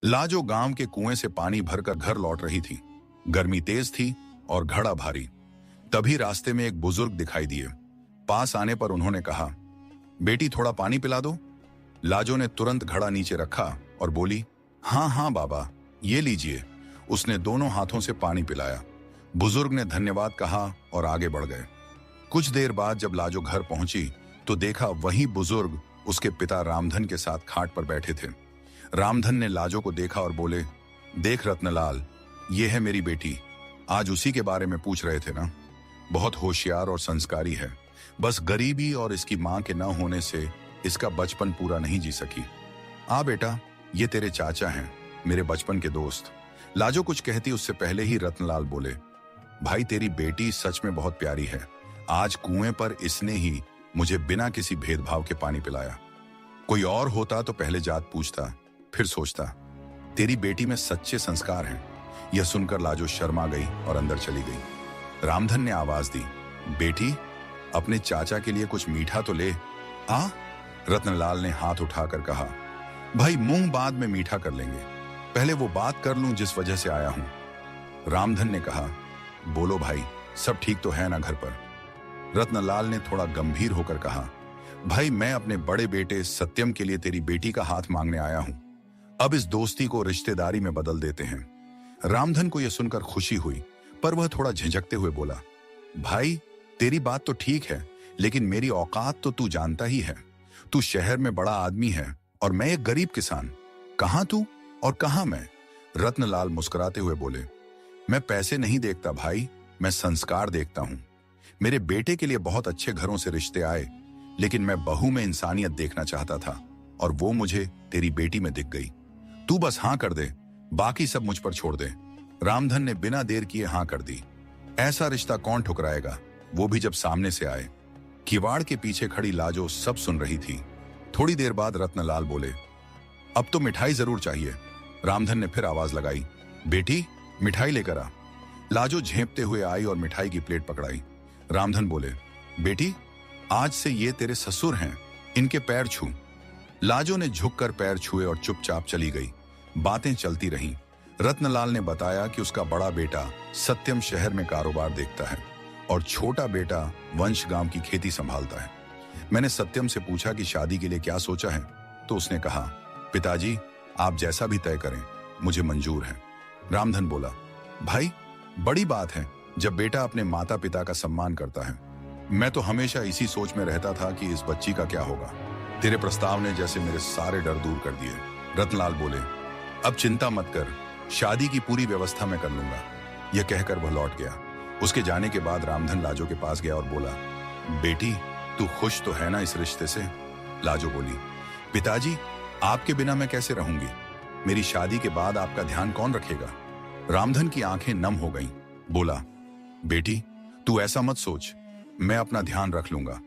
लाजो गांव के कुएं से पानी भरकर घर लौट रही थी। गर्मी तेज थी और घड़ा भारी। तभी रास्ते में एक बुजुर्ग दिखाई दिए। पास आने पर उन्होंने कहा, बेटी थोड़ा पानी पिला दो। लाजो ने तुरंत घड़ा नीचे रखा और बोली, हाँ हाँ बाबा, ये लीजिए। उसने दोनों हाथों से पानी पिलाया। बुजुर्ग ने धन्यवाद कहा और आगे बढ़ गए। कुछ देर बाद जब लाजो घर पहुंची तो देखा वही बुजुर्ग उसके पिता रामधन के साथ खाट पर बैठे थे। रामधन ने लाजो को देखा और बोले, देख रत्नलाल, ये है मेरी बेटी। आज उसी के बारे में पूछ रहे थे ना। बहुत होशियार और संस्कारी है। बस गरीबी और इसकी मां के न होने से इसका बचपन पूरा नहीं जी सकी। आ बेटा, ये तेरे चाचा हैं, मेरे बचपन के दोस्त। लाजो कुछ कहती उससे पहले ही रत्नलाल बोले, भाई तेरी बेटी सच में बहुत प्यारी है। आज कुएं पर इसने ही मुझे बिना किसी भेदभाव के पानी पिलाया। कोई और होता तो पहले जात पूछता, फिर सोचता। तेरी बेटी में सच्चे संस्कार हैं। यह सुनकर लाजो शर्मा गई और अंदर चली गई। रामधन ने आवाज दी, बेटी अपने चाचा के लिए कुछ मीठा तो ले आ। रत्नलाल ने हाथ उठाकर कहा, भाई मुंह बाद में मीठा कर लेंगे, पहले वो बात कर लूं जिस वजह से आया हूं। रामधन ने कहा, बोलो भाई, सब ठीक तो है ना घर पर? रत्नलाल ने थोड़ा गंभीर होकर कहा, भाई मैं अपने बड़े बेटे सत्यम के लिए तेरी बेटी का हाथ मांगने आया हूं। अब इस दोस्ती को रिश्तेदारी में बदल देते हैं। रामधन को यह सुनकर खुशी हुई, पर वह थोड़ा झिझकते हुए बोला, भाई तेरी बात तो ठीक है, लेकिन मेरी औकात तो तू जानता ही है। तू शहर में बड़ा आदमी है और मैं एक गरीब किसान। कहां तू और कहां मैं? रत्नलाल मुस्कुराते हुए बोले, मैं पैसे नहीं देखता भाई, मैं संस्कार देखता हूं। मेरे बेटे के लिए बहुत अच्छे घरों से रिश्ते आए, लेकिन मैं बहू में इंसानियत देखना चाहता था और वो मुझे तेरी बेटी में दिख गई। तू बस हाँ कर दे, बाकी सब मुझ पर छोड़ दे। रामधन ने बिना देर किए हाँ कर दी। ऐसा रिश्ता कौन ठुकराएगा, वो भी जब सामने से आए। किवाड़ के पीछे खड़ी लाजो सब सुन रही थी। थोड़ी देर बाद रत्नलाल बोले, अब तो मिठाई जरूर चाहिए। रामधन ने फिर आवाज लगाई, बेटी मिठाई लेकर आ। लाजो झेंपते हुए आई और मिठाई की प्लेट पकड़ाई। रामधन बोले, बेटी आज से ये तेरे ससुर हैं, इनके पैर छू। लाजो ने झुककर पैर छुए और चुपचाप चली गई। बातें चलती रहीं। रत्नलाल ने बताया कि उसका बड़ा बेटा सत्यम शहर में कारोबार देखता है और छोटा बेटा वंश गांव की खेती संभालता है। मैंने सत्यम से पूछा कि शादी के लिए क्या सोचा है, तो उसने कहा, पिताजी आप जैसा भी तय करें, मुझे मंजूर है। रामधन बोला, भाई बड़ी बात है जब बेटा अपने माता पिता का सम्मान करता है। मैं तो हमेशा इसी सोच में रहता था कि इस बच्ची का क्या होगा। तेरे प्रस्ताव ने जैसे मेरे सारे डर दूर कर दिए। रत्नलाल बोले, अब चिंता मत कर, शादी की पूरी व्यवस्था मैं कर लूंगा। यह कहकर वह लौट गया। उसके जाने के बाद रामधन लाजो के पास गया और बोला, बेटी तू खुश तो है ना इस रिश्ते से? लाजो बोली, पिताजी आपके बिना मैं कैसे रहूंगी? मेरी शादी के बाद आपका ध्यान कौन रखेगा? रामधन की आंखें नम हो गईं। बोला, बेटी तू ऐसा मत सोच, मैं अपना ध्यान रख लूंगा।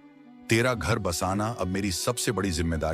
तेरा घर बसाना अब मेरी सबसे बड़ी जिम्मेदारी